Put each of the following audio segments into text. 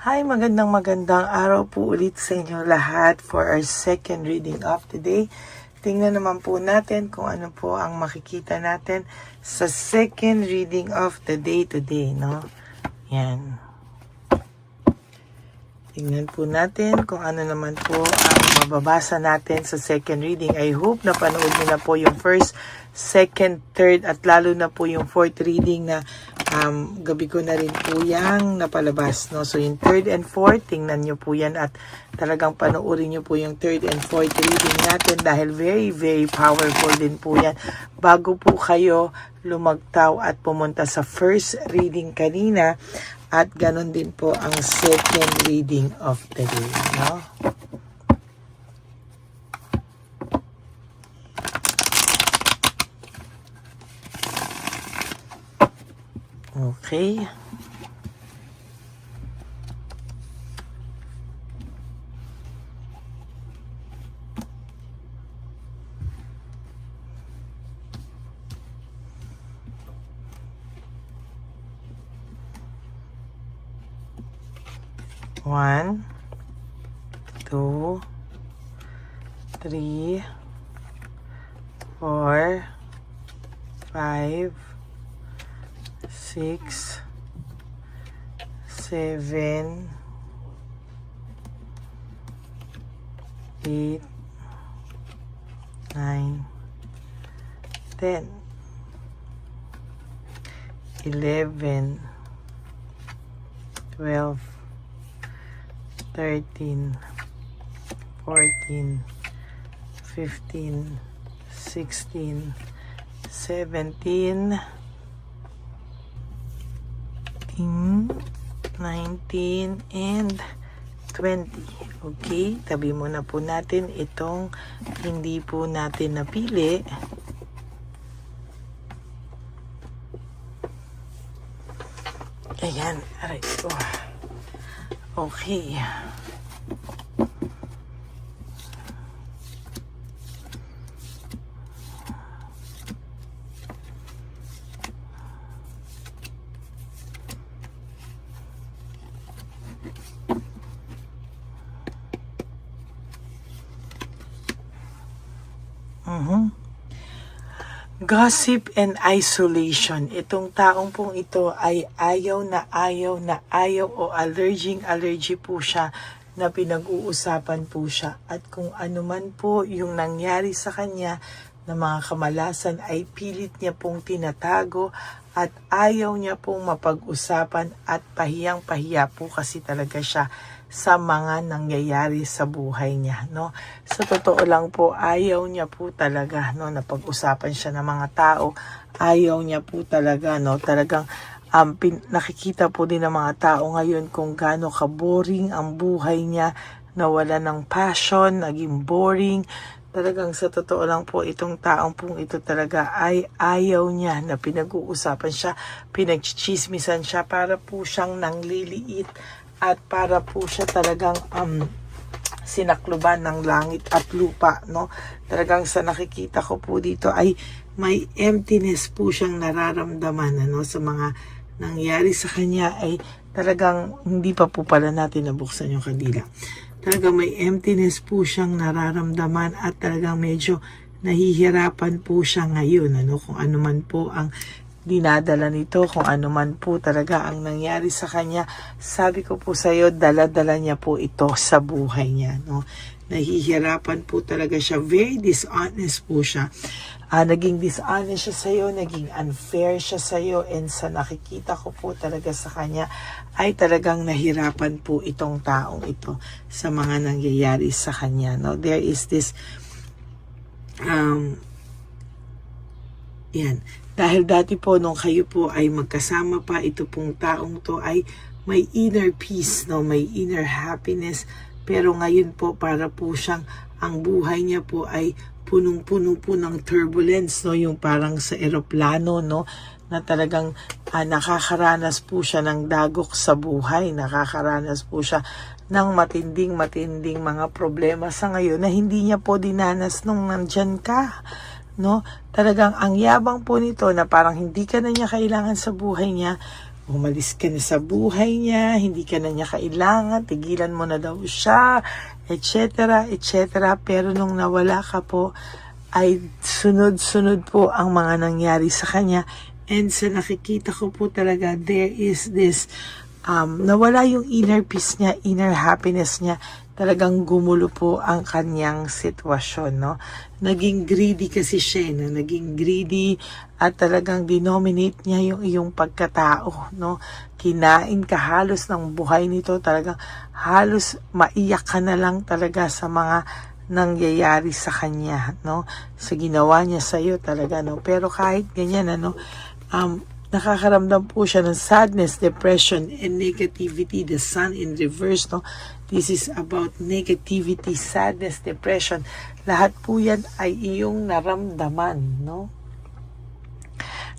Hi, magandang araw po ulit sa inyo lahat for our second reading of today. Tingnan naman po natin kung ano po ang makikita natin sa second reading of the day today, no? Yan. Tingnan po natin kung ano naman po ang mababasa natin sa second reading. I hope na panood niyo na po yung first, second, third, at lalo na po yung fourth reading na gabi ko na rin po yung napalabas, no? So yung third and fourth, tingnan nyo po yan at talagang panoorin nyo po yung third and fourth reading natin dahil very, very powerful din po yan. Bago po kayo lumagtaw at pumunta sa first reading kanina, at ganon din po ang second reading of the day, no? Okay. One, two, three, four, five, 6, 7, 8, 9, 10, 11, 12, 13, 14, 15, 16, 17, 19, and 20. Okay, tabi muna po natin itong hindi po natin napili. Ayan, aray ko. Okay. Gossip and isolation. Itong taong pong ito ay ayaw o allergy po siya na pinag-uusapan po siya. At kung ano man po yung nangyari sa kanya na mga kamalasan ay pilit niya pong tinatago at ayaw niya pong mapag-usapan at pahiyang-pahiya po kasi talaga siya sa mga nangyayari sa buhay niya, no? Sa totoo lang po, ayaw niya po talaga, no, na pag-usapan siya ng mga tao. Ayaw niya po talaga, no? Talagang nakikita po din ng mga tao ngayon kung gaano ka-boring ang buhay niya, nawala ng passion, naging boring. Talagang sa totoo lang po, itong taong pong ito talaga ay ayaw niya na pinag-uusapan siya, pinagchichismisan siya, para po siyang nangliliit at para po siya talagang sinakluban ng langit at lupa, no? Talagang sa nakikita ko po dito ay may emptiness po siyang nararamdaman, ano, sa mga nangyari sa kanya. Ay talagang hindi pa po pala natin nabuksan yung kandila. Talagang may emptiness po siyang nararamdaman at talagang medyo nahihirapan po siya ngayon, ano, kung ano man po ang dinadala nito, kung ano man po talaga ang nangyari sa kanya. Sabi ko po sa iyo, dala-dala niya po ito sa buhay niya, no? Nahihirapan po talaga siya, very dishonest po siya. Naging dishonest siya sa iyo, naging unfair siya sa iyo, and sa nakikita ko po talaga sa kanya ay talagang nahirapan po itong taong ito sa mga nangyayari sa kanya, no? There is this yan. Dahil dati po nung kayo po ay magkasama pa, ito pong taong to ay may inner peace, no? May inner happiness. Pero ngayon po para po siyang ang buhay niya po ay punong-puno po ng turbulence, no? Yung parang sa eroplano, no? Na talagang nakakaranas po siya ng dagok sa buhay. Nakakaranas po siya ng matinding mga problema sa ngayon na hindi niya po dinanas nung nandyan ka. no? Talagang ang yabang po nito na parang hindi ka na niya kailangan sa buhay niya, umalis ka na sa buhay niya, hindi ka na niya kailangan, tigilan mo na daw siya, etc., etc. Pero nung nawala ka po, ay sunod-sunod po ang mga nangyari sa kanya. And sa nakikita ko po talaga, there is this, nawala yung inner peace niya, inner happiness niya. Talagang gumulo po ang kanyang sitwasyon, no? Naging greedy kasi siya, no? Naging greedy at talagang denominate niya yung iyong pagkatao, no? Kinain ka halos ng buhay nito, talagang halos maiyak ka na lang talaga sa mga nangyayari sa kanya, no? Sa ginawa niya sa iyo talaga, no? Pero kahit ganyan, ano, nakakaramdam po siya ng sadness, depression, and negativity. The sun in reverse, no? This is about negativity, sadness, depression. Lahat po yan ay iyong naramdaman, no?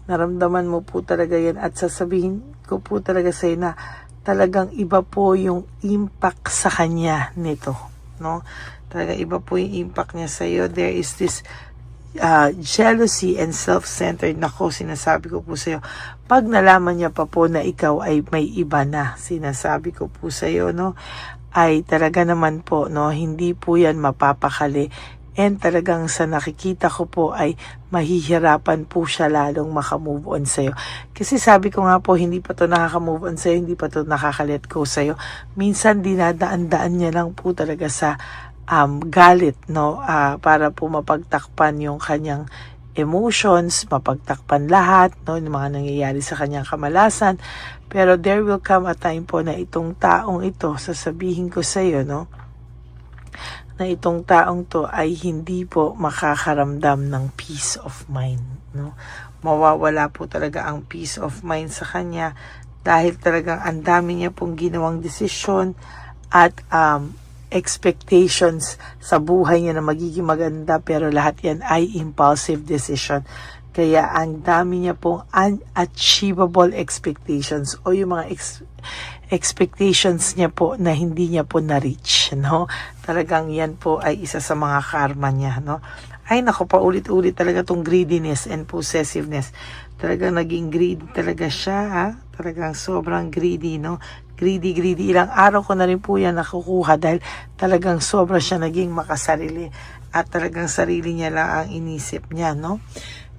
Naramdaman mo po talaga yan at sasabihin ko po talaga sa'yo na talagang iba po yung impact sa kanya nito, no? Talagang iba po yung impact niya sa'yo. There is this jealousy and self-centered. Nako, sinasabi ko po sa'yo, pag nalaman niya pa po na ikaw ay may iba na, sinasabi ko po sa'yo, no, ay talaga naman po, no, hindi po yan mapapakali. And talagang sa nakikita ko po ay mahihirapan po siya lalong makamove on sa'yo. Kasi sabi ko nga po, hindi pa to nakaka-move on sa'yo, hindi pa to nakaka-let go sa'yo. Minsan dinadaan-daan niya lang po talaga sa galit, no, para po mapagtakpan yung kanyang emotions, mapagtakpan lahat, no, yung mga nangyayari sa kanyang kamalasan. Pero there will come a time po na itong taong ito, sasabihin ko sa iyo, no, na itong taong to ay hindi po makakaramdam ng peace of mind, no. Mawawala po talaga ang peace of mind sa kanya dahil talagang ang dami niya pong ginawang desisyon at expectations sa buhay niya na magiging maganda, pero lahat yan ay impulsive decision. Kaya ang dami niya pong unachievable expectations o yung mga expectations niya po na hindi niya po na-reach, no? Talagang yan po ay isa sa mga karma niya, no? Ay nako, paulit-ulit talaga tong greediness and possessiveness. Talagang naging greedy talaga siya, ha? Talagang sobrang greedy, no? Greedy. Ilang araw ko na rin po yan nakukuha dahil talagang sobra siya naging makasarili at talagang sarili niya lang ang inisip niya, no?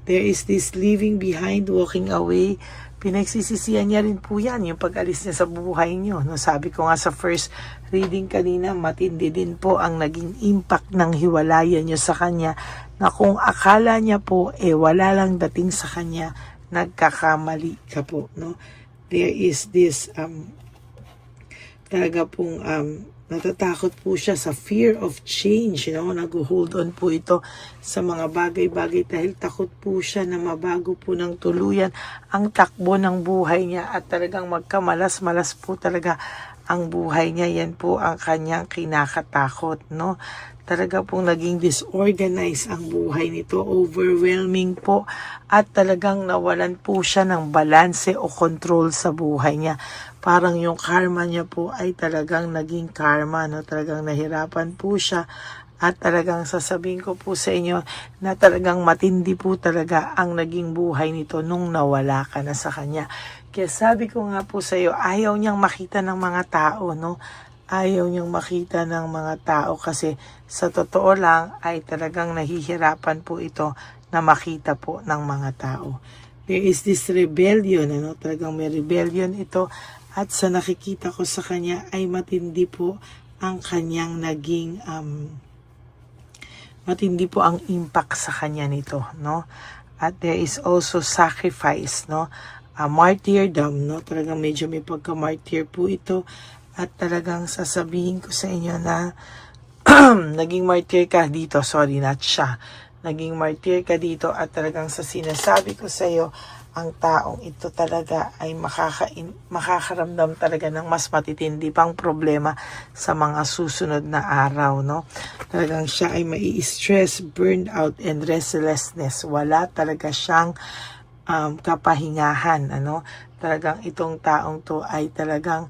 There is this leaving behind, walking away. Pinagsisisihan niya rin po yan, yung pag-alis niya sa buhay niyo, no? Sabi ko nga sa first reading kanina, matindi din po ang naging impact ng hiwalayan niyo sa kanya na kung akala niya po, wala lang dating sa kanya, nagkakamali ka po, no? There is this, talaga pong natatakot po siya sa fear of change, you know, nag-hold on po ito sa mga bagay-bagay dahil takot po siya na mabago po ng tuluyan ang takbo ng buhay niya at talagang magkamalas-malas po talaga ang buhay niya. Yan po ang kanyang kinakatakot, no? Talaga pong naging disorganized ang buhay nito, overwhelming po at talagang nawalan po siya ng balanse o control sa buhay niya. Parang yung karma niya po ay talagang naging karma, no? Talagang nahirapan po siya at talagang sasabihin ko po sa inyo na talagang matindi po talaga ang naging buhay nito nung nawala ka na sa kanya. Kaya sabi ko nga po sa iyo, ayaw niyang makita ng mga tao, no? Ayaw niyang makita ng mga tao kasi sa totoo lang ay talagang nahihirapan po ito na makita po ng mga tao. There is this rebellion, ano? Talagang may rebellion ito at sa nakikita ko sa kanya ay matindi po ang kanyang naging matindi po ang impact sa kanya nito, no? At there is also sacrifice, no? Martyrdom, no? Talagang medyo may pagka-martyr po ito. At talagang sasabihin ko sa inyo na naging martyr ka dito. Sorry, not siya. Naging martyr ka dito at talagang sa sinasabi ko sa iyo, ang taong ito talaga ay makakaramdam talaga ng mas matitindi pang problema sa mga susunod na araw, no? Talagang siya ay mai-stress, burnout, and restlessness. Wala talaga siyang kapahingahan, ano? Talagang itong taong to ay talagang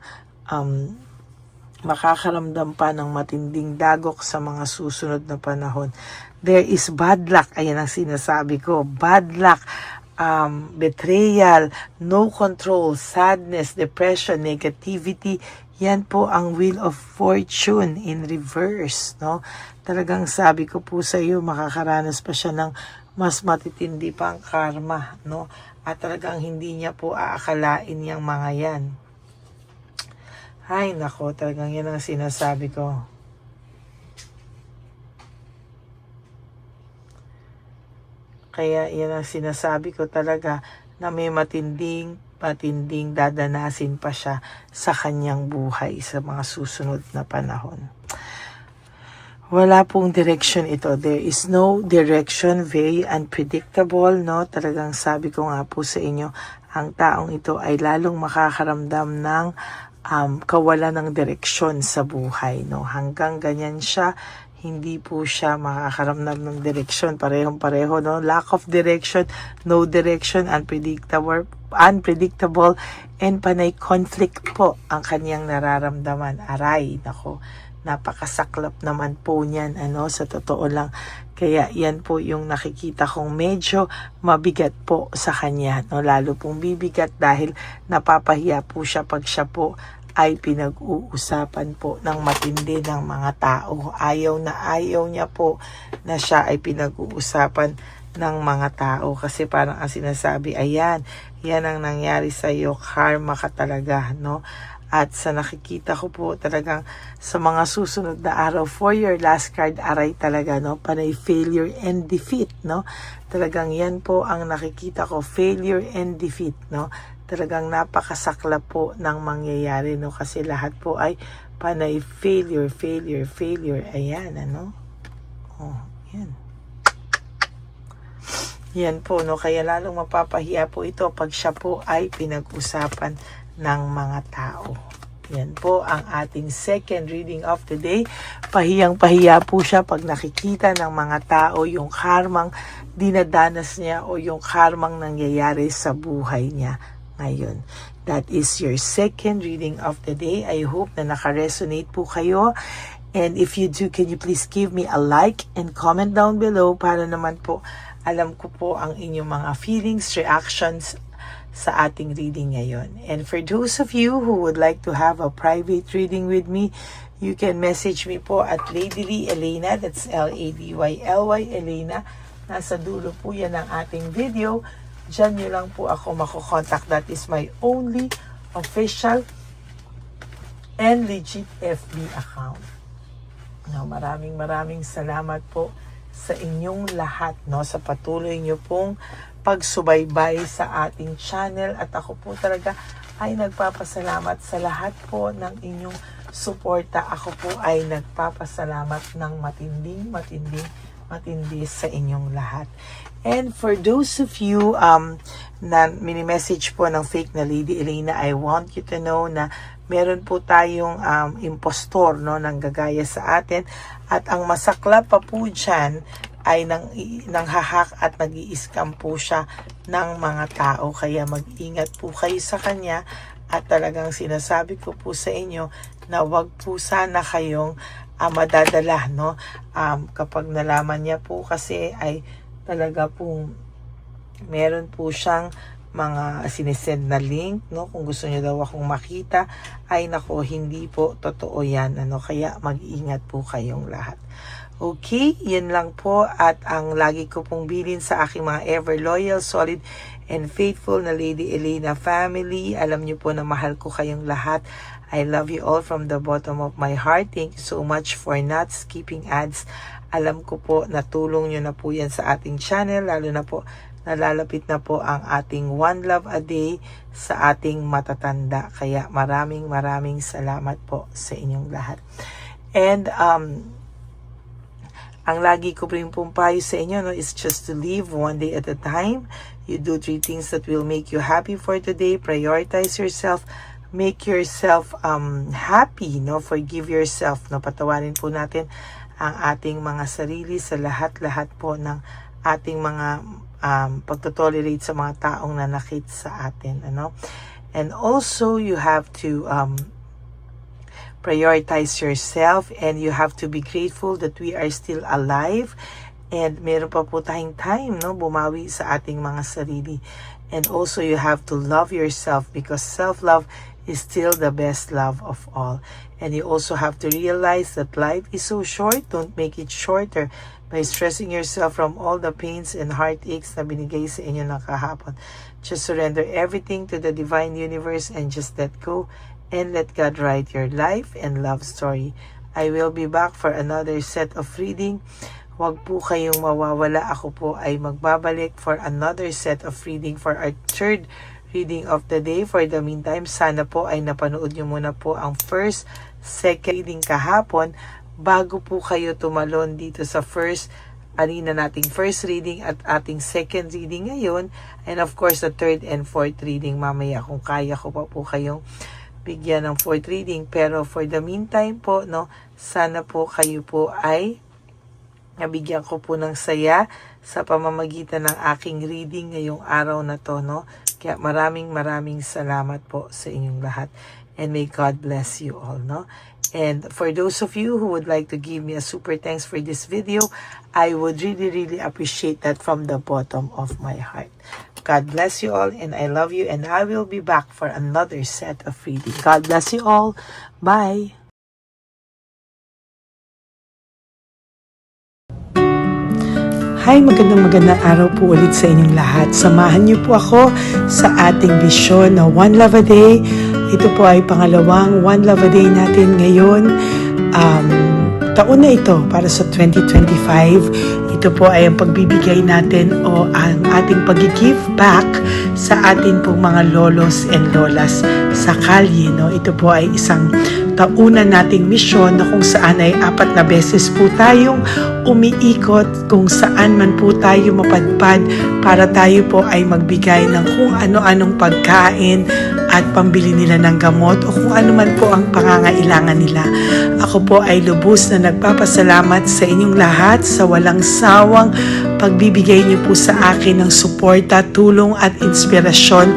makakaramdam pa ng matinding dagok sa mga susunod na panahon. There is bad luck. Ayan ang sinasabi ko. Bad luck. betrayal, no control, sadness, depression, negativity. Yan po ang Wheel of Fortune in reverse, no? Talagang sabi ko po sa iyo, makakaranas pa siya ng mas matitindi pa ang karma, no? At talagang hindi niya po aakalain yung mga yan. Ay, nako, talagang yan ang sinasabi ko. Kaya yan ang sinasabi ko talaga na may matinding dadanasin pa siya sa kanyang buhay sa mga susunod na panahon. Wala pong direction ito. There is no direction, very unpredictable, no? Talagang sabi ko nga po sa inyo, ang taong ito ay lalong makakaramdam ng kawalan ng direksyon sa buhay, no? Hanggang ganyan siya, hindi po siya makakaramdam ng direksyon. Parehong-pareho, no? Lack of direction, no direction, unpredictable, and panay conflict po ang kanyang nararamdaman. Aray, nako, napakasaklap naman po niyan, sa totoo lang. Kaya yan po yung nakikita kong medyo mabigat po sa kanya, no? Lalo pong bibigat dahil napapahiya po siya pag siya po ay pinag-uusapan po ng matindi ng mga tao. Ayaw niya po na siya ay pinag-uusapan ng mga tao kasi parang ang sinasabi, ayan, yan ang nangyari sa iyo, karma ka talaga, no? At sa nakikita ko po talagang sa mga susunod na araw, for your last card, aray talaga, no? Panay failure and defeat, no? Talagang yan po ang nakikita ko, failure and defeat, no? Talagang napakasaklap po ng mangyayari, no? Kasi lahat po ay panay failure. Ayan, Oh, yan. Yan po, no? Kaya lalong mapapahiya po ito pag siya po ay pinag-usapan ng mga tao. Yan po ang ating second reading of the day. Pahiyang-pahiya po siya pag nakikita ng mga tao yung karmang dinadanas niya o yung karmang nangyayari sa buhay niya ngayon. That is your second reading of the day. I hope na naka-resonate po kayo. And if you do, can you please give me a like and comment down below para naman po alam ko po ang inyong mga feelings, reactions sa ating reading ngayon. And for those of you who would like to have a private reading with me, you can message me po at Ladyly Elena, that's Ladyly Elena. Nasa dulo po yan ng ating video. Diyan nyo lang po ako makokontak. That is my only official and legit FB account. Now, maraming salamat po sa inyong lahat, no, sa patuloy nyo pong pagsubaybay sa ating channel. At ako po talaga ay nagpapasalamat sa lahat po ng inyong suporta. Ako po ay nagpapasalamat ng matindi sa inyong lahat. And for those of you na mini-message po ng fake na Lady Elena, I want you to know na meron po tayong impostor, no, nang gagaya sa atin. At ang masaklap pa po dyan ay nanghahak at nag-i-scam po siya ng mga tao. Kaya mag-ingat po kayo sa kanya. At talagang sinasabi ko po sa inyo na wag po sana kayong madadala, no? Kapag nalaman niya po kasi ay talaga pong meron po siyang mga sinesend na link, no? Kung gusto niyo daw akong makita, ay nako, hindi po totoo yan, Kaya mag-ingat po kayong lahat. Okay, yan lang po. At ang lagi ko pong bilin sa aking mga ever loyal, solid, and faithful na Lady Elena family. Alam niyo po na mahal ko kayong lahat. I love you all from the bottom of my heart. Thank you so much for not skipping ads. Alam ko po na tulong nyo na po yan sa ating channel, lalo na po nalalapit na po ang ating One Love a Day sa ating matatanda. Kaya maraming salamat po sa inyong lahat. And ang lagi ko rin pong payo sa inyo, no, is just to live one day at a time. You do 3 things that will make you happy for today. Prioritize yourself. Make yourself happy, no? Forgive yourself, no? Patawarin po natin ang ating mga sarili sa lahat-lahat po ng ating mga pagtotolerate sa mga taong nanakit sa atin, And also, you have to prioritize yourself, and you have to be grateful that we are still alive, And meron pa po tayong time, no, bumawi sa ating mga sarili. And also, you have to love yourself because self-love is still the best love of all. And you also have to realize that life is so short. Don't make it shorter by stressing yourself from all the pains and heartaches na binigay sa inyo ng kahapon. Just surrender everything to the divine universe and just let go and let God write your life and love story. I will be back for another set of reading. Huwag po kayong mawawala. Ako po ay magbabalik for another set of reading for our third reading of the day. For the meantime, sana po ay napanood nyo muna po ang first, second reading kahapon bago po kayo tumalon dito sa first arena nating first reading at ating second reading ngayon. And of course, the third and fourth reading mamaya kung kaya ko pa po kayong bigyan ng fourth reading. Pero for the meantime po, no, sana po kayo po ay nabigyan ko po ng saya sa pamamagitan ng aking reading ngayong araw na to, no? Kaya maraming salamat po sa inyong lahat. And may God bless you all, no? And for those of you who would like to give me a super thanks for this video, I would really appreciate that from the bottom of my heart. God bless you all and I love you and I will be back for another set of reading. God bless you all. Bye! Hi, magandang araw po ulit sa inyong lahat. Samahan niyo po ako sa ating bisyon na One Love a Day. Ito po ay pangalawang One Love a Day natin ngayon. Taon na ito para sa 2025. Ito po ay ang pagbibigay natin o ang ating pag-give back sa atin pong mga lolos and lolas sa kalye. No? Ito po ay isang taunan nating misyon na kung saan ay 4 na beses po tayong umiikot kung saan man po tayo mapadpad para tayo po ay magbigay ng kung ano-anong pagkain at pambili nila ng gamot o kung ano man po ang pangangailangan nila. Ako po ay lubos na nagpapasalamat sa inyong lahat sa walang sawang pagbibigay niyo po sa akin ng suporta, tulong at inspirasyon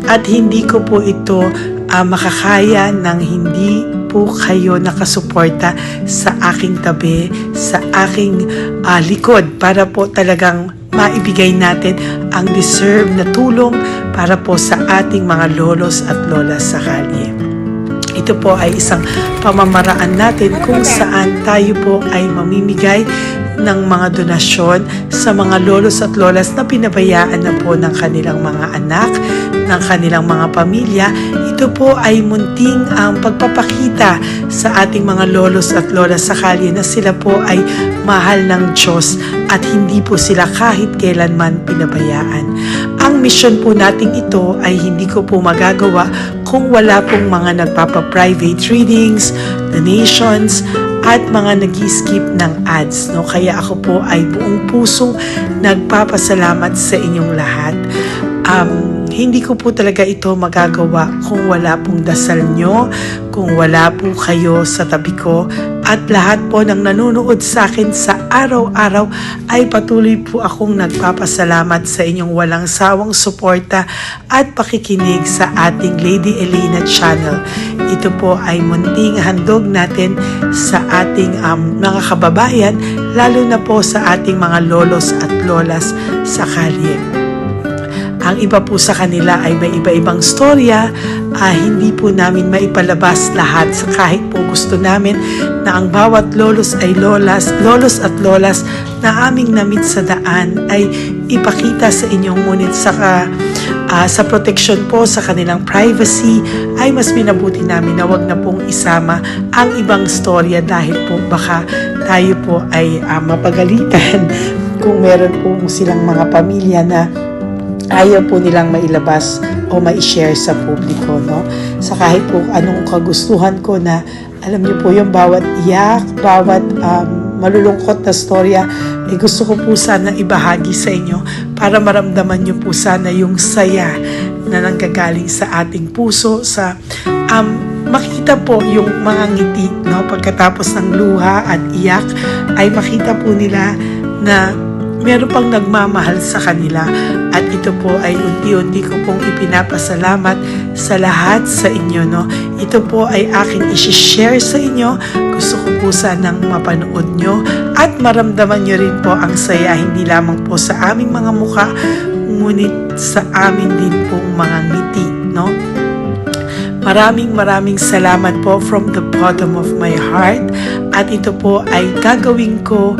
at hindi ko po ito makakaya ng hindi po kayo nakasuporta sa aking tabi, sa aking likod para po talagang maibigay natin ang deserve na tulong para po sa ating mga lolos at lolas sa kalye. Ito po ay isang pamamaraan natin kung saan tayo po ay mamimigay ng mga donasyon sa mga lolos at lolas na pinabayaan na po ng kanilang mga anak, ng kanilang mga pamilya. Ito po ay munting ang pagpapakita sa ating mga lolos at lolas sa kalye na sila po ay mahal ng Diyos at hindi po sila kahit kailanman pinabayaan. Ang mission po nating ito ay hindi ko po magagawa kung wala pong mga nagpapa-private readings, donations, at mga nag-skip ng ads. No? Kaya ako po ay buong pusong nagpapasalamat sa inyong lahat. Hindi ko po talaga ito magagawa kung wala pong dasal nyo, kung wala po kayo sa tabi ko, at lahat po ng nanonood sa akin sa araw-araw ay patuloy po akong nagpapasalamat sa inyong walang sawang suporta at pakikinig sa ating Lady Elena channel. Ito po ay munting handog natin sa ating mga kababayan, lalo na po sa ating mga lolos at lolas sa kalye. Ang iba po sa kanila ay may iba-ibang storya, hindi po namin maipalabas lahat sa kahit po gusto namin na ang bawat lolos ay lolos at lolas na aming namit sa daan ay ipakita sa inyong ngunit sa protection po sa kanilang privacy ay mas minabuti namin na wag na pong isama ang ibang storya dahil po baka tayo po ay mapagalitan kung meron po silang mga pamilya na ayaw po nilang mailabas o ma-share sa publiko, no? Sa kahit po anong kagustuhan ko na, alam niyo po yung bawat iyak, bawat malulungkot na storya, gusto ko po sana ibahagi sa inyo para maramdaman niyo po sana yung saya na nanggagaling sa ating puso, sa makita po yung mga ngiti, no? Pagkatapos ng luha at iyak, ay makita po nila na meron pang nagmamahal sa kanila. At ito po ay unti-unti ko pong ipinapasalamat sa lahat sa inyo, no? Ito po ay aking isi-share sa inyo. Gusto ko po sanang mapanood nyo at maramdaman nyo rin po ang saya, hindi lamang po sa aming mga muka, ngunit sa amin din pong mga ngiti, no? Maraming salamat po from the bottom of my heart. At ito po ay gagawin ko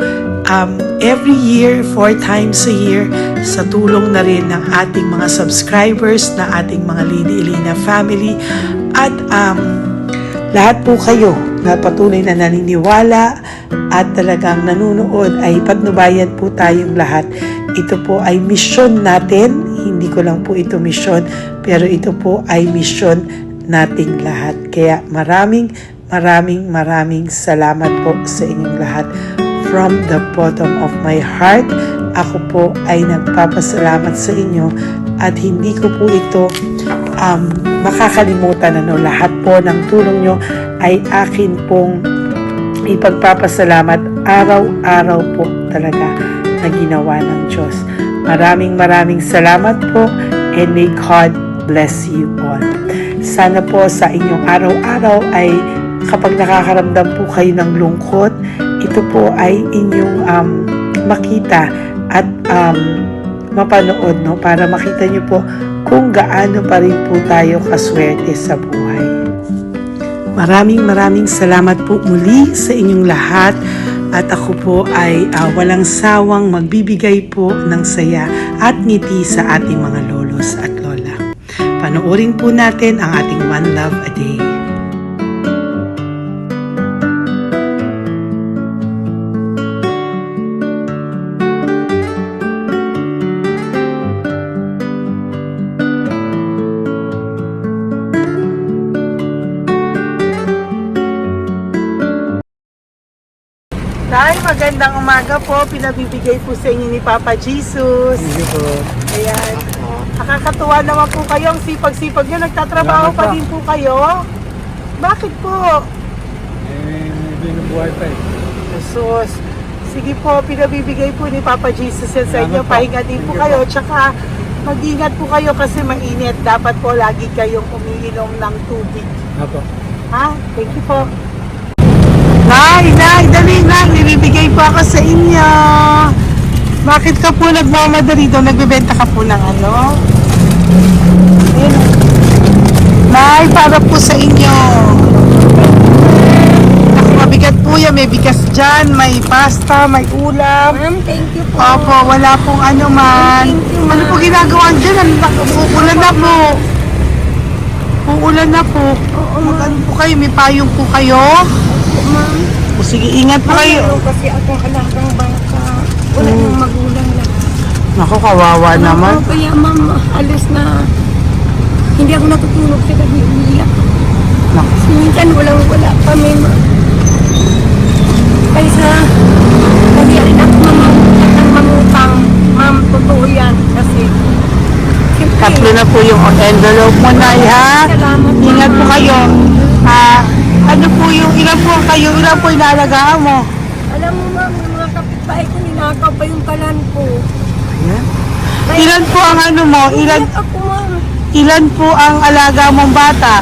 every year, 4 times a year, sa tulong na rin ng ating mga subscribers, na ating mga Lady Elena family, at lahat po kayo na patuloy na naniniwala at talagang nanunood, ay patnubayan po tayong lahat. Ito po ay mission natin, hindi ko lang po ito mission, pero ito po ay mission nating lahat. Kaya maraming salamat po sa inyong lahat. From the bottom of my heart, ako po ay nagpapasalamat sa inyo at hindi ko po ito makakalimutan. Lahat po ng tulong nyo ay akin pong ipagpapasalamat araw-araw po talaga na ginawa ng Diyos. Maraming salamat po, and may God bless you all. Sana po sa inyong araw-araw ay kapag nakakaramdam po kayo ng lungkot, ito po ay inyong makita at mapanood, no? Para makita nyo po kung gaano pa rin po tayo kaswerte sa buhay. Maraming salamat po muli sa inyong lahat. At ako po ay walang sawang magbibigay po ng saya at ngiti sa ating mga lolos at lola. Panoorin po natin ang ating One Love a Day. Nay, magandang umaga po. Pinabibigay po sa inyo ni Papa Jesus. Hindi po. Ayan. Nakakatuwa naman po kayo. Ang sipag-sipag nyo. Nagtatrabaho pa din po kayo. Bakit po? Binubuhay pa eh. Jesus. Sige po, pinabibigay po ni Papa Jesus yan sa inyo. Salamat po. Pahinga din po kayo. Tsaka mag-ingat po kayo kasi mainit. Dapat po lagi kayong umiinom ng tubig. Apo. Ha? Thank you po. Nay, dali na. Nilibigay po ako sa inyo. Bakit ka po nagmamadali doon? Nagbebenta ka po ng ano? Ayun. Nay, para po sa inyo. Naku, mabigat po yan. May bigas dyan, may pasta, may ulam. Ma'am, thank you po. Opo, wala pong ano man. Thank you, ma'am. Ano po ginagawa dyan? Uulan na po. Uulan na po. Mag-ano po kayo? May payong po kayo? Ma'am, O sige, ingat po kayo. meron kasi akong alagang bangka. Wala nang magulang na. Naku, kawawa naman. Oo, kaya ma'am, halos na hindi ako natutulog sa gabi. Umiyak. Naku. Minsan wala kami. Kaysa nagyari na ako ng mangutang. Ma'am, totoo yan. Kasi siyempre, Tatlo na po yung envelope mo, Nay, ha? Salamat, Ingat po Mama. kayo. Ano po yung, ilan po kayo, ilan po inaalagaan mo? alam mo ma'am, yung mga kapitbahay ko, ninakaw pa yung kalan ko. Kaya, Ilan po ang ano mo? umiyak ako ma'am. Ilan po ang alaga mong bata?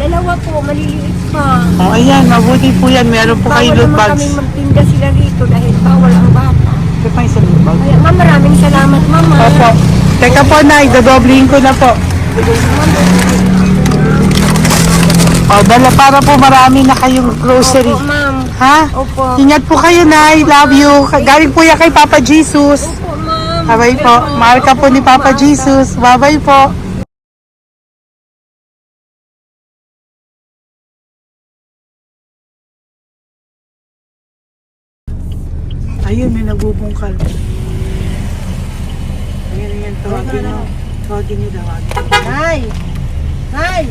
Dalawa po, maliliit pa. O, ayan, mabuti po yan. Meron po kayo Bawal loot naman bags. kaming magtinda sila rito dahil bawal ang bata. Ito pa yung sa loot bag. Kaya ma'am, maraming salamat mama. Opo. Teka po, Nay, dodoblihin ko na po. O, dala para po marami na kayong grocery. Opo ma'am. Ha? Opo. Ingat po kayo, Nay. Love you. Galing po yan kay Papa Jesus. Opo ma'am. Bye-bye po. Mahal ka po ni Papa Jesus. Bye-bye po. Ayun, may nagbubungkal. Ayun, tawagin mo. Tawagin niyo daw. Nay! Nay!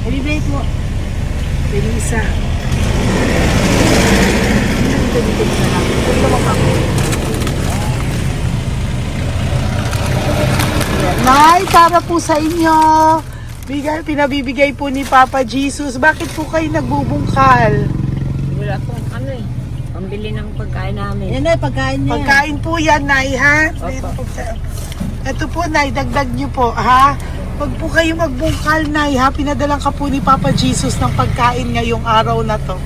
Ibibigay po. Belisa. Nay, para po sa inyo. Pinabibigay po ni Papa Jesus. Bakit po kayo nagbubungkal? Wala pong ano eh. Pambili ng pagkain namin. Yan na, pagkain niya. Pagkain po yan, Nay, ha? Opo. Ito po, Nay, dagdag niyo po, ha? Huwag po kayo magbungkal, Nay, ha? Pinadalang ka po ni Papa Jesus ng pagkain ngayong araw na to.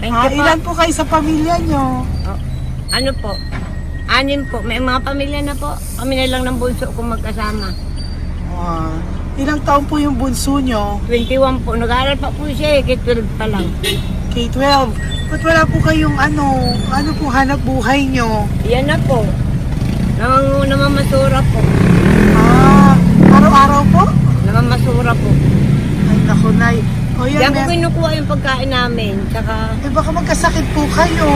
Thank Ha? you po. Ilan po kayo sa pamilya nyo? Oh, ano po? 6 po. May mga pamilya na po. Kami na lang ng bunso kung magkasama. Ilang taon po yung bunso nyo? 21 po. Nag-aaral pa po siya eh. 12 pa lang. K-12. Ba't wala po kayong ano po hanap buhay nyo? Yan na po. Namamasura po. Araw-araw po? Namamasura po. Ay, naku, Nay. O yan, Diyan ko kinukuha yung pagkain namin. Tsaka, baka magkasakit po kayo.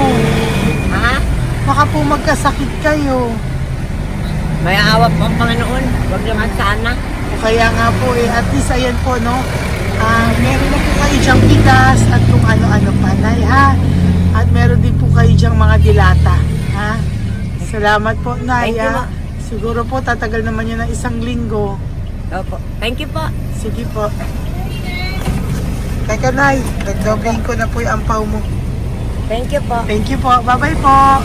ha? Baka po magkasakit kayo. May awa po ang Panginoon. Huwag naman sana. O kaya nga po, at least ayan po, no? Meron na po kayo dyang bigas at kung ano-ano pa, Nay, ha? At meron din po kayo dyang mga dilata, ha? Salamat po, Nay, Thank you, ha? Ma. Siguro po, tatagal naman yun ng 1 linggo. Opo. Thank you po. Sige po. Teka, Nay, nagdobling ko na po yung ampaw mo. Thank you po. Thank you po. Bye-bye po.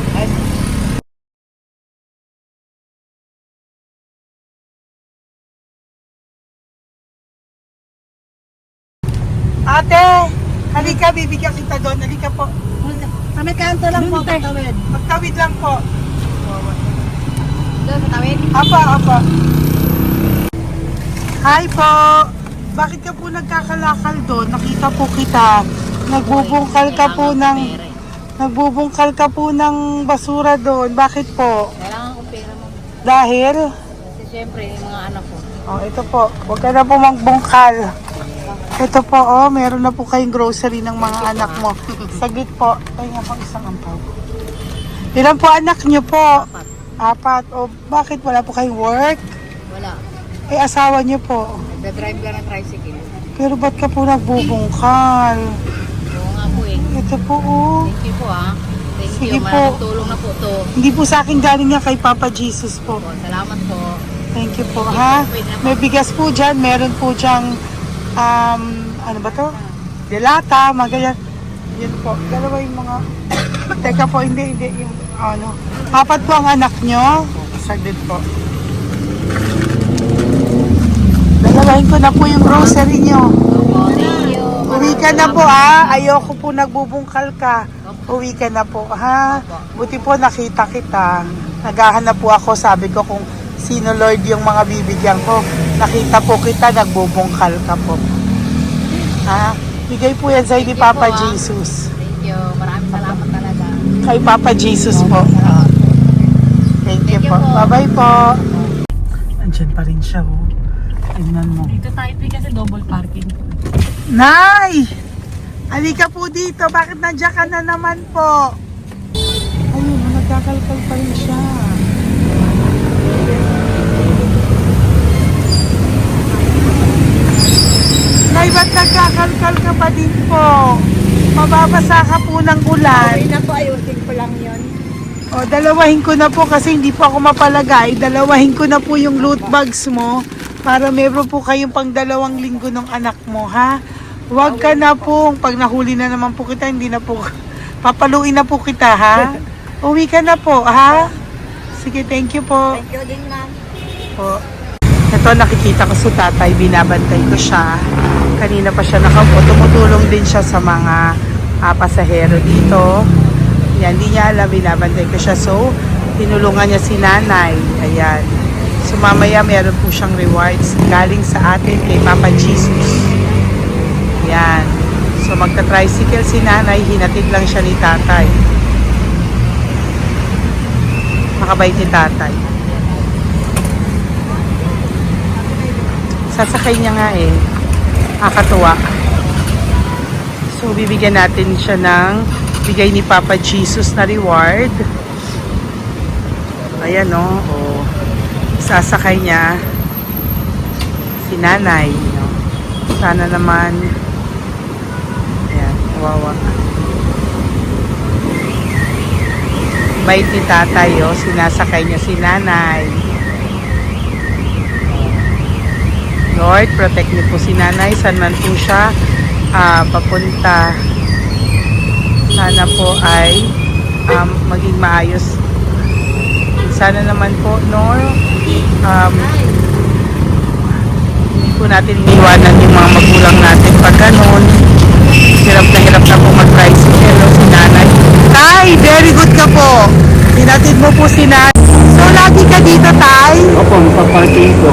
Ate, halika, bibigyan kita doon. Halika po. Kami kanto lang po. Patawid. Magtawid lang po. Doon, patawid. Apa. Hi po. Bakit ka po nagkakalakal doon? Nakita po kita. Nagbubungkal ka po ng basura doon. Bakit po? Kailangan ko pera mo. Dahil? Kasi siyempre, yung mga anak ko. Oh, ito po. Huwag ka na po magbungkal. Ito po, meron na po kayong grocery ng mga anak mo. Saglit po. Ay nga po, isang ampaw. Ilan po anak niyo po? 4. O, bakit wala po kayong work? Wala. Eh, asawa niyo po. Nagda-drive ka ng tricycle. Pero ba't ka po nagbubungkal? Oo nga po eh. Ito po, oh. Thank you po ah. Thank Sige you. po. Maraming tulong na po to. Hindi po sa akin galing nga kay Papa Jesus po. Po, salamat po. Thank you po, ha? May bigas po dyan. Meron po dyang, ano ba to? Delata, mga ganyan. Yan po. Dalawa yung mga... Teka po, hindi. Yung, 4 po ang anak nyo. Saglit po. Dalawahin ko na po yung grocery nyo. Thank you. Uwi ka na po, ha? Ayoko po nagbubungkal ka. Uwi ka na po, ha? Buti po nakita kita. Naghahanap po ako, sabi ko kung sino Lord yung mga bibigyan ko. Nakita po kita, nagbubungkal ka po. Ha? Bigay po yan sa'yo ni Papa Jesus. Thank you. Maraming salamat talaga. Kay Papa Jesus po. Thank you po. Bye-bye po. Andyan pa rin siya, oh. Tingnan mo. Dito tayo kasi double parking. Nay! Halika po dito. Bakit nandiyan ka na naman po? Ayun, nagkakalkal pa rin siya. Nay, ba't nagkakalkal ka pa din po? Mababasa ka po ng ulan. Okay na po, ayusin ko lang yun. O, dalawahin ko na po kasi hindi po ako mapalagay. Dalawahin ko na po yung loot bags mo para meron po kayong pang 2 linggo ng anak mo, ha? Huwag ka na po. Pag nahuli na naman po kita, hindi na po. Papaluin na po kita, ha? Uwi ka na po, ha? Sige, thank you po. Thank you din, ma'am. Po. Ito, nakikita ko si tatay. Binabantay ko siya. Kanina pa siya nakaupo. Tumutulong din siya sa mga pasahero dito. Yan, hindi niya alam. Binabantay ko siya. So, tinulungan niya si nanay. Ayan. So, mamaya meron po siyang rewards galing sa atin kay Papa Jesus. Yan. So, magta-tricycle si nanay. Hinatid lang siya ni tatay. Makabait ni tatay. Sasakay niya nga eh. Nakakatuwa. So, bibigyan natin siya ng bigay ni Papa Jesus na reward. Ayan, no? O, sasakay niya si nanay. No? Sana naman ayan, kawawa. Bait ni tatay, oh. Sinasakay niya si nanay. Lord, protect niyo po si nanay. Saan man po siya papunta. Sana po ay maging maayos. Sana naman po, no, hindi po natin iniwanan yung mga magulang natin pag ganun. Hirap na po mag-tricycle, no, si nanay. Tay, very good ka po. Hinatid mo po si nanay. So, lagi ka dito, Tay? Opo, magpaparking ko.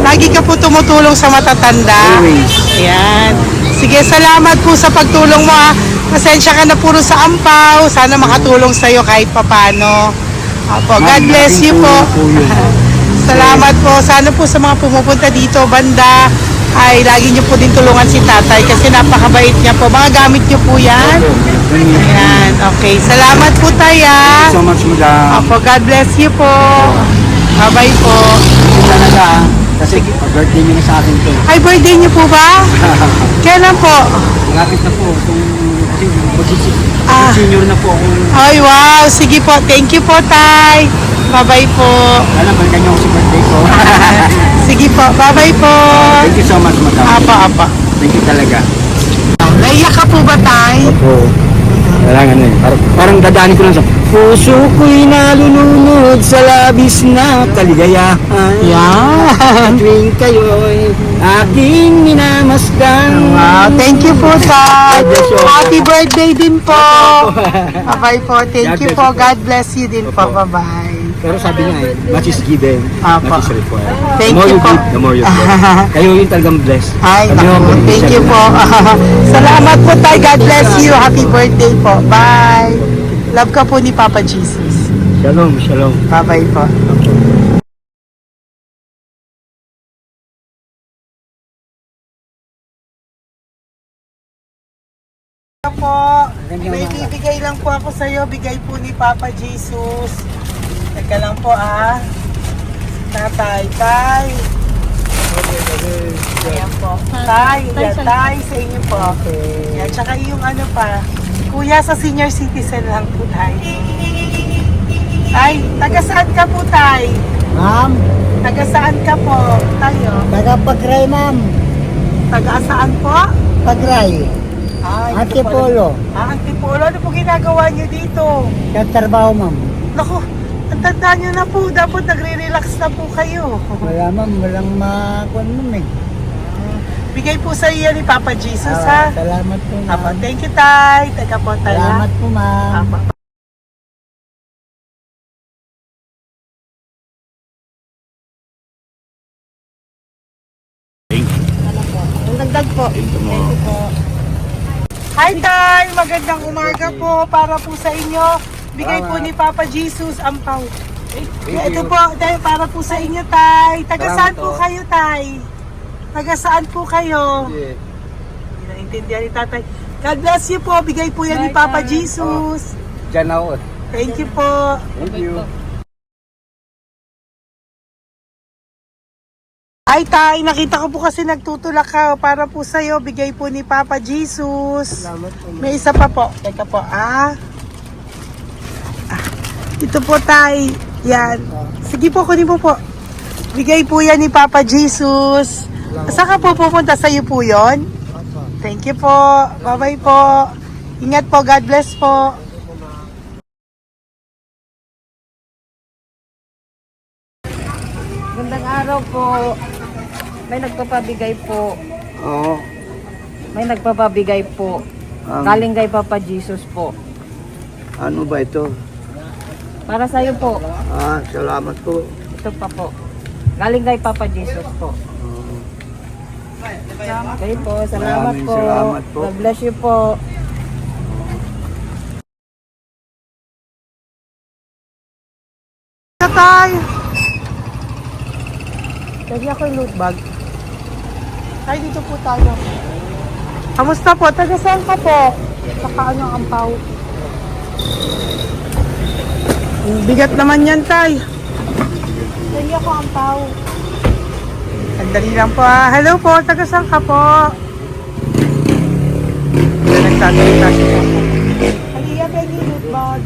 Lagi ka po tumutulong sa matatanda? Always. Ayan. Sige, salamat po sa pagtulong mo, ha. Pasensya ka na puro sa ampaw. Sana makatulong sa'yo kahit papano. Opo, God Ma'am, bless you malaking po. tulong po yun. Salamat po. Sana po sa mga pumupunta dito, banda, ay lagi niyo po din tulungan si tatay kasi napakabait niya po. Mga gamit niyo po yan. Ayan, okay. Salamat po, Tay, ha. Thank you so much, madam. Opo, God bless you po. Bye-bye po. Talaga, kasi birthday niyo na sa akin to. Ay, birthday niyo po ba? Kailan po? Malapit na po. Kasi senior na po ako. Ay, wow. Sige po. Thank you po, Tay. Bye-bye po. Alam, balikan niyo ako sa birthday ko. Sige po. Bye-bye po. Thank you so much, madam. Apa. Thank you talaga. Naiyak ka po ba, Tay? Opo. Kailangan na parang dadaanin ko lang sa puso ko'y nalulunod sa labis na kaligayahan. Yan. Tuwing kayo'y aking minamasdan. Wow. Thank you po, Tay. God bless you. Happy birthday din po. Bye-bye po. Thank you po. God bless you din po. Bye-bye. Pero sabi niya much is given, Apo. much is required. Thank The more you you po. give, the more you get. Kayo yung talagang blessed. Ay, Sabi naku. mo, Thank you po. Salamat po, Tay. God bless you. Happy birthday po. Bye. Love ka po ni Papa Jesus. Shalom, shalom. Bye-bye po. Po, may bibigay lang po ako sa iyo. Bigay po ni Papa Jesus. Teka lang po, Tatay, Tay. Ayan po. Tay, yan, Tay, sa inyo po. Yan, tsaka yung ano pa. Kuya, sa senior citizen lang po, Tay. Tay, taga saan ka po, Tay? Ma'am, Taga saan ka po, tayo? taga-Pagray, ma'am. Taga saan po? Pagray. Ay, Antipolo. Antipolo. Ano po ginagawa niyo dito? Nagtrabaho, ma'am. Naku, ang tanda niyo na po. Dapat nagre-relax na po kayo. Wala, ma'am. Walang makuan, ma'am, eh. Bigay po sa iyo ni Papa Jesus, ha? Salamat po, ma'am. Apo, thank you, Tay. Taga po, Tay, ha? Salamat po, ma'am. Apo. Ang dagdag po. Thank you po. Hi, Tay! Magandang umaga po para po sa inyo. Bigay po ni Papa Jesus ang pau. Ito po, Tay, para po sa inyo, Tay. Taga saan po kayo, Tay? Taga saan po kayo? Hindi naintindihan ni Tatay. God bless you po. Bigay po yan ni Papa Jesus. Diyan ako. Thank you po. Thank you. Ay, Tay, nakita ko po kasi nagtutulak ka para po sa'yo. Bigay po ni Papa Jesus. Salamat po, ma'am. May isa pa po. Teka po, Ito po, Tay. Yan. Sige po, kunin po po. Bigay po yan ni Papa Jesus. Saan ka po pupunta? Sa'yo po yun? Thank you po. Bye-bye po. Ingat po. God bless po. Magandang araw po. May nagpapabigay po. Oo. May nagpapabigay po. Galing kay Papa Jesus po. Ano ba ito? Para sa iyo po. Salamat po. Ito pa po. Galing kay Papa Jesus po. Okay po. Salamat Maraming po. salamat po. God bless you po. Tay! Lagi ako yung loot bag. Tay, dito po tayo. Kamusta po? Taga saan ka po? Saka ano ang ampaw? Bigat naman yan, Tay. Lagi ako ampaw. Sandali lang po, Hello po, taga saan ka po? Nagsasalita siya. Halika, Peggy, loot bag.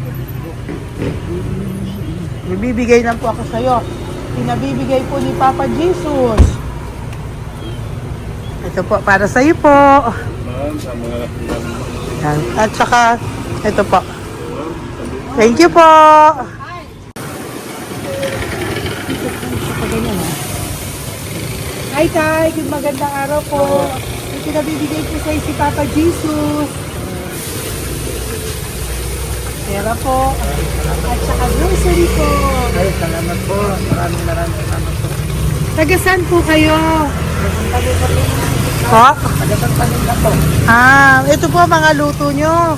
Bibigay lang po ako sa'yo. Pinabibigay po ni Papa Jesus. Ito po, para sa'yo po. Yan. At saka, ito po. Thank you po. Hi, Tay. Good magandang araw po. May pinabibigay po sa si Papa Jesus. Pera po. At saka grocery po. Ay, salamat po. Maraming salamat po. Taga saan po kayo? Po? Tagapagpanin na po. Ito po mga luto nyo.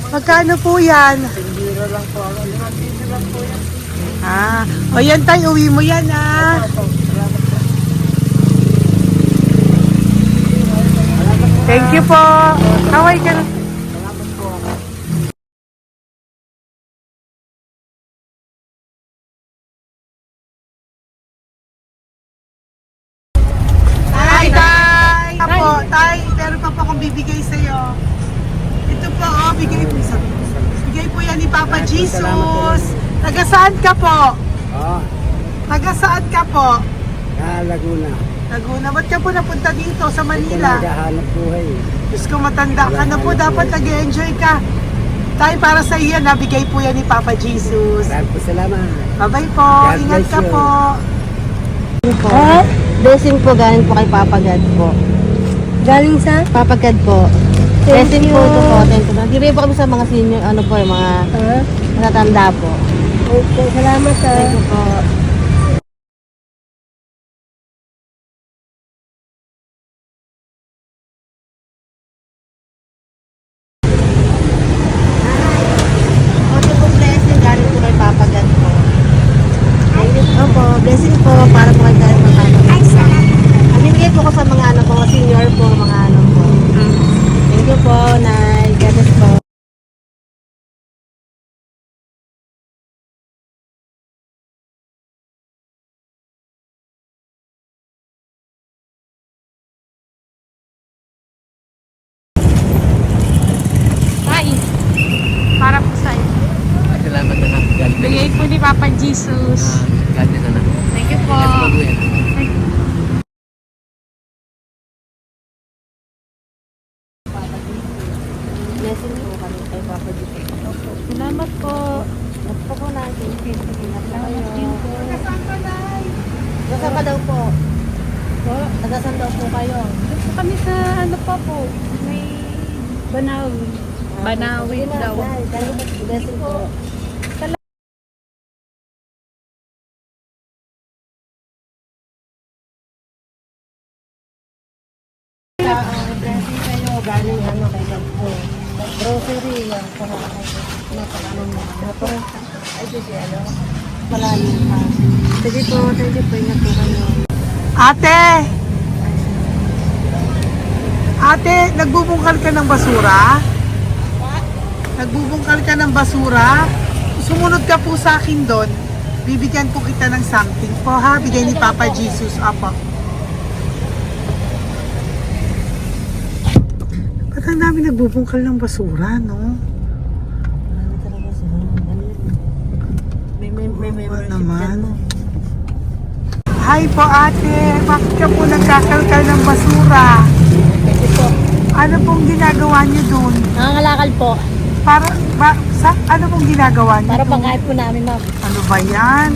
Magkano po yan? Biro lang po. 5 lang po yan. O yan tayo, uwi mo yan Thank you po. Kaway ka na. Hi, Tay! Tay, meron pa po akong bibigay sa'yo. Ito po, bigay po sabi. Bigay po yan ni Papa Jesus. Taga saan ka po? Taga saan ka po? Laguna. Laguna. Ba't ka po napunta dito sa Manila? Naghahanap buhay. Diyos ko, matanda ka na po. Dapat nag-enjoy ka. Tay, para sa iyo, nabigay po yan ni Papa Jesus. Maraming po salamat. Bye-bye po. God Ingat bless ka you. po. Blessing po galing po kay Papa God po. Galing sa? Papa God po. Thank Blessing you. po ito po. Thank you. Nagbibigay po kami sa mga senior, yung mga matatanda po. Okay, salamat Thank you po. Okay po, blessing galing po kay Papa God po. Thank you po. Blessing po para po kay galing mga Papa God. Nagbibigay po ko sa mga mga senior po, mga po. Thank you po, Nay. God bless po. Para po sa iyo. Salamat na lang. God bless. Bigay po ni Papa Jesus. God bless na. Thank you po. Blessing po kami kay Papa Jesus. Salamat po. At po po natin. Salamat din po. Nasaan ka daw po? Tagasan daw po kayo. Dito kami sa ano pa po. May Banawi. Banawi daw. Blessing po. Blessing kayo. Galing kay God po. Grocery. Yung napakaano mo. Ay, sige, malalim pa. Sige po, thank you po. Ingat po kayo. Ate! Ate, nagbubungkal ka ng basura? Nagbubungkal ka ng basura? Sumunod ka po sa akin doon. Bibigyan po kita ng something po ha. Bigay ni Papa Jesus. Apo. Ba't ang dami nagbubungkal ng basura, no? Marami talaga sila. May Oo membership naman. dyan mo. Hi po ate, bakit ka po nagkakalkal ng basura? Ano pong ginagawa niyo doon? Nangangalakal po. Ano pong ginagawa niyo Para doon? pangkain po namin, ma'am. Ano ba yan?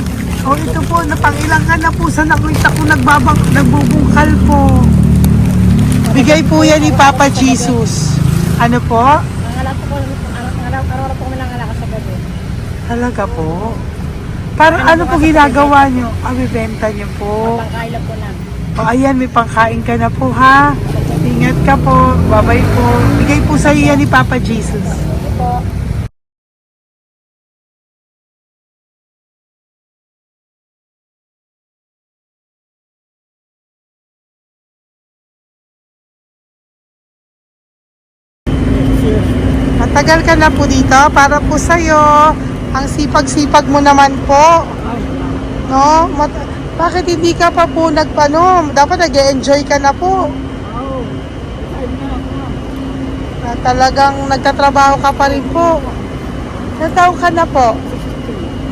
O ito po, napangilang ka na po sa nakita ko nagbubungkal po. Bigay po yan ni Papa Jesus. Ano po? Nangangalakal po araw-araw po kami nangangalakal sa gabi. Talaga po? Parang ano po ginagawa niyo? Bibenta niyo po. Pangkain lang po namin. O ayan, may pangkain ka na po ha. Ingat ka po. Bye-bye po. Bigay po sa iyo yan ni Papa Jesus. Ito po. Matagal ka na po dito para po sa iyo. Ang sipag-sipag mo naman po. No? Bakit hindi ka pa po nagpanom? Dapat nag-enjoy ka na po. Na talagang nagtatrabaho ka pa rin po. Ilang taon ka na po?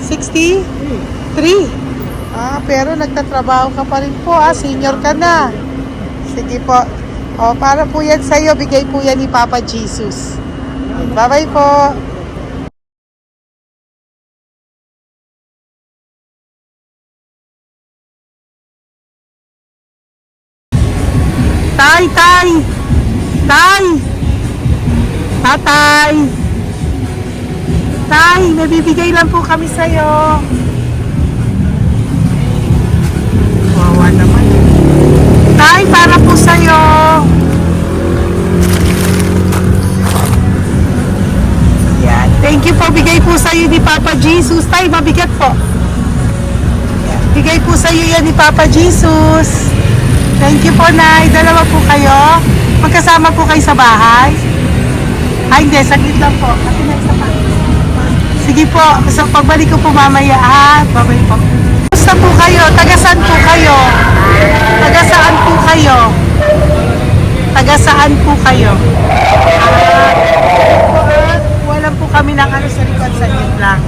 63? Pero nagtatrabaho ka pa rin po. Senior ka na. Sige po. Para po yan sa iyo, bigay po yan ni Papa Jesus. Bye-bye po. Tay, tay! Tay! Tatay! Tay, may bibigay lang po kami sa'yo. Wawa naman. Tay, para po sa'yo. Yan. Thank you po. Bigay po sa'yo ni Papa Jesus. Tay, mabigat po. Yan. Bigay po sa'yo yan ni Papa Jesus. Thank you po, Nay. Dalawa po kayo. Magkasama po kayo sa bahay. Ay, hindi. Saglit lang po. Kasi may isa pa. Sige po. So, pagbalik ko po mamaya, ha? Babay po. Kumusta po kayo? Taga-saan po kayo? Taga-saan po kayo? Taga-saan po kayo? Wala po kami ng ano sa likod. Saglit lang.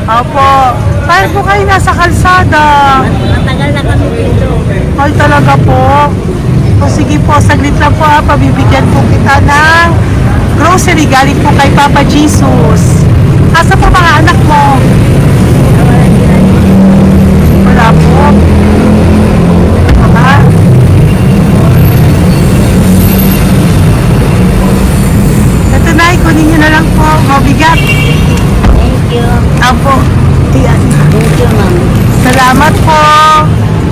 Opo. Paano po kayo nasa kalsada? Matagal na kami dito. Ay, talaga po. O sige po, saglit lang po ha. Pabibigyan po kita ng grocery galing po kay Papa Jesus. Asa po mga anak mo? Wala po. Ha? Ito na, kunin nyo na lang po. Mabigat. Thank you. Apo. Ayan. Thank you, ma'am. Salamat po.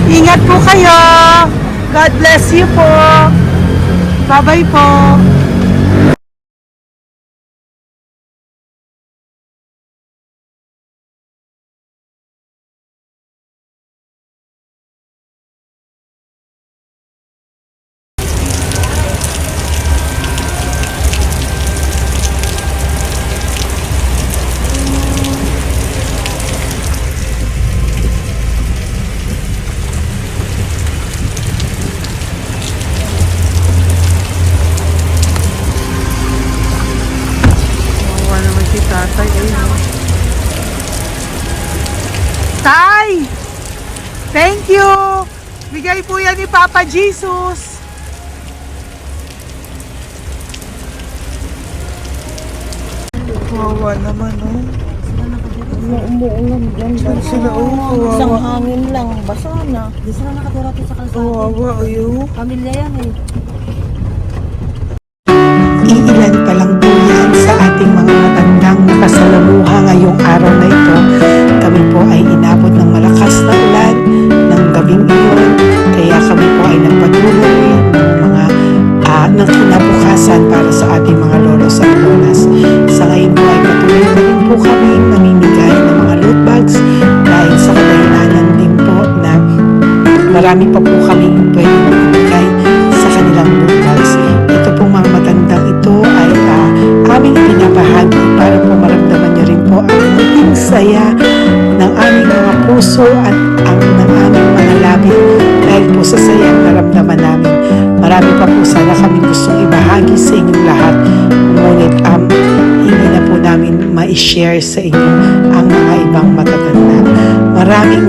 Ingat po kayo. God bless you po. Bye-bye po. Tatay, ayun. Tay! Thank you! Bigay po yan ni Papa Jesus. Wawa naman, oh. Umuulan dyan. Saan sila, oh? Isang Wawa. hangin lang. Basa na. Di sila nakatira dito sa kalsada. Wawa, ayun. Pamilya yan eh. Iilan pa lang po yan sa ating mga matandang nakasalamuha ngayong araw na ito. Kami po ay inabot ng malakas na ulan ng gabing iyon. Kaya kami po ay nagpatuloy ng mga ng kinabukasan para sa ating mga lolos at lolas. Sa ngayon po ay patuloy pa rin po kami mamimigay ng mga loot bags dahil sa kadahilanan din po na marami pa po kami pwede mamimigay sa kanilang loot bags. Ito pong mga matandang ito ay aming pinabahagi para po maramdaman nyo rin po ang muling saya ng aming mga puso at ang ng aming mga labi dahil po sa sayang naramdaman namin. Marami pa po sana kami gustong ibahagi sa inyong lahat, ngunit hindi na po namin ma-share sa inyo ang mga ibang matatanda.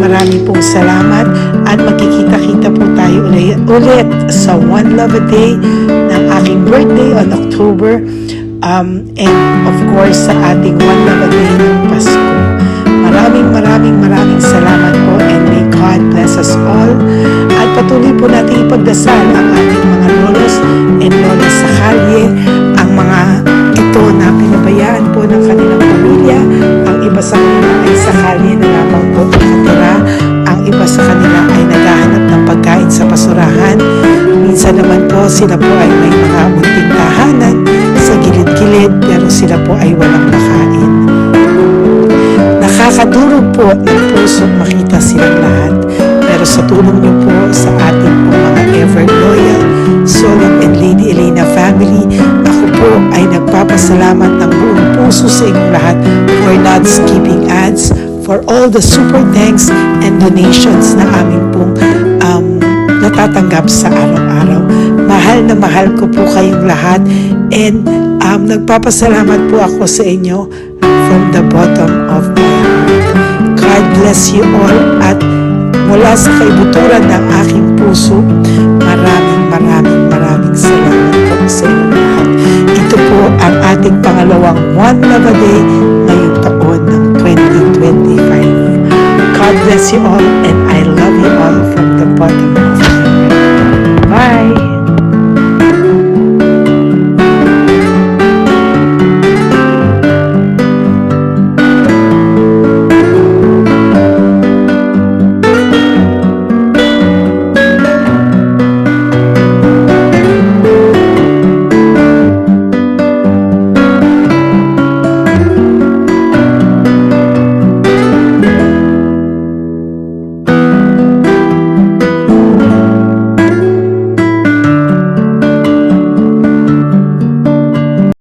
Maraming pong salamat at magkikita-kita po tayo ulit sa One Love a Day ng aking birthday on October and of course sa ating One Love a Day ng Pasko. Maraming salamat po and may God bless us all. At patuloy po natin ipagdasal ang ating mga lolos and lolas sa kalye, ang mga ito na pinabayaan po ng kanilang pamilya. Ang iba sa kanila ay sa kalye na lamang po nakatira. Ang iba sa kanila ay naghahanap ng pagkain sa basurahan. Minsan naman po sila po ay may mga munting tahanan sa gilid-gilid pero sila po ay walang makain. Nakakadurog po ng puso makita silang lahat. Pero sa tulong niyo po sa ating po mga ever loyal Solon and Lady Elena family, ako po ay nagpapasalamat ng buong puso sa inyong lahat for not skipping ads, for all the super thanks and donations na aming pong natatanggap sa araw-araw. Mahal na mahal ko po kayong lahat and nagpapasalamat po ako sa inyo from the bottom of my heart. God bless you all at mula sa kaibuturan ng aking puso, maraming salamat po sa inyong lahat. Ito po One Love a Day ngayong taon ng 2025. God bless you all and I love you all from the bottom of my heart. Bye!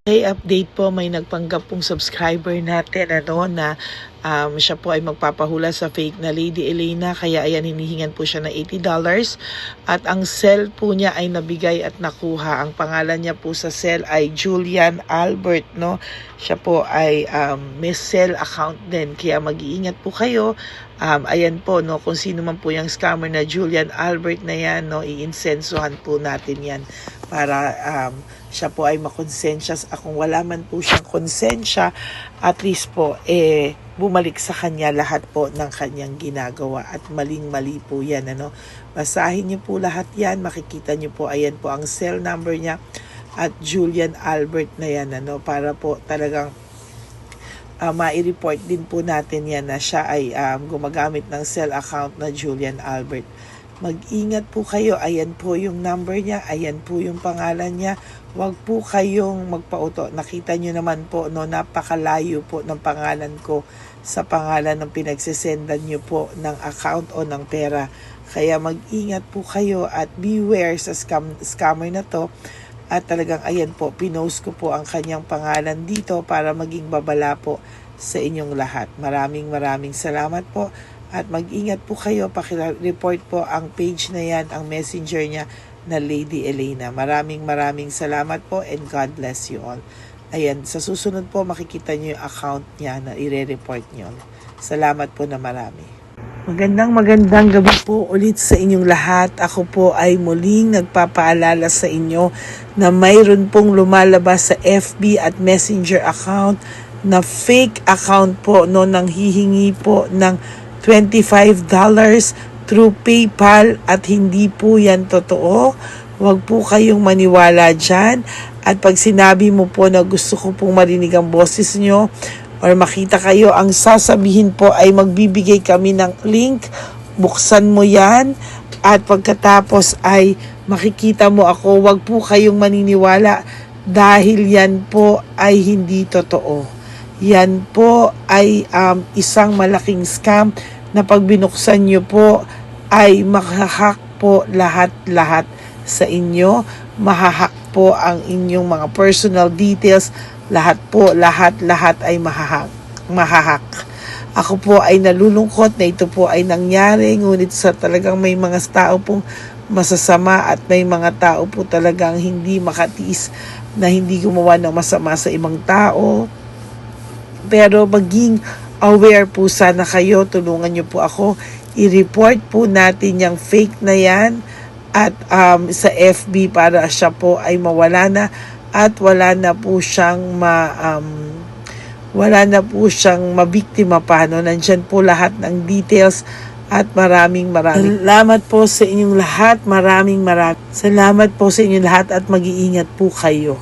Okay, update po, may nagpanggap pong subscriber natin na siya po ay magpapahula sa fake na Lady Elena, kaya ayan, hinihingan po siya ng $80 at ang cell po niya ay nabigay at nakuha. Ang pangalan niya po sa cell ay Julian Albert, no? Siya po ay may cell account din, kaya mag-iingat po kayo. Ayan po, no, kung sino man po yung scammer na Julian Albert na yan, no, iinsensuhan po natin yan para siya po ay makonsensya. Kung wala man po siyang konsensya, at least po bumalik sa kanya lahat po ng kanyang ginagawa at maling-mali po yan, ano. Basahin niyo po lahat yan, makikita niyo po, ayan po ang cell number niya at Julian Albert na yan, ano, para po talagang ma-report din po natin yan na siya ay gumagamit ng cell account na Julian Albert. Mag-ingat po kayo, ayan po yung number niya, ayan po yung pangalan niya. Huwag po kayong magpauto. Nakita nyo naman po, no, napakalayo po ng pangalan ko sa pangalan ng pinagsisendan nyo po ng account o ng pera. Kaya mag-ingat po kayo at beware sa scammer na to. At talagang ayan po, pinost ko po ang kanyang pangalan dito para maging babala po sa inyong lahat. Maraming salamat po. At mag-ingat po kayo, pakireport po ang page na yan, ang messenger niya na Lady Elena. Maraming salamat po and God bless you all. Ayan, sa susunod po makikita niyo yung account niya na ire-report niyo. Salamat po na marami. Magandang gabi po ulit sa inyong lahat. Ako po ay muling nagpapaalala sa inyo na mayroon pong lumalabas sa FB at Messenger account na fake account po, no, nang hihingi po ng $25 through PayPal at hindi po yan totoo. Huwag po kayong maniwala dyan. At pag sinabi mo po na gusto ko pong marinig ang boses nyo or makita kayo, ang sasabihin po ay magbibigay kami ng link. Buksan mo yan at pagkatapos ay makikita mo ako. Huwag po kayong maniniwala dahil yan po ay hindi totoo. Yan po ay isang malaking scam na pag binuksan nyo po ay mahahack po lahat sa inyo. Mahahack po ang inyong mga personal details. Lahat ay mahahack. Ako po ay nalulungkot na ito po ay nangyari, ngunit sa talagang may mga tao pong masasama at may mga tao po talagang hindi makatiis na hindi gumawa ng masama sa ibang tao. Pero maging aware po sana kayo, tulungan niyo po ako, i-report po natin yung fake na yan at sa FB para siya po ay mawala na at wala na po siyang mabiktima pa, no? Nandyan po lahat ng details at maraming salamat po sa inyong lahat. Maraming salamat po sa inyong lahat at mag-iingat po kayo.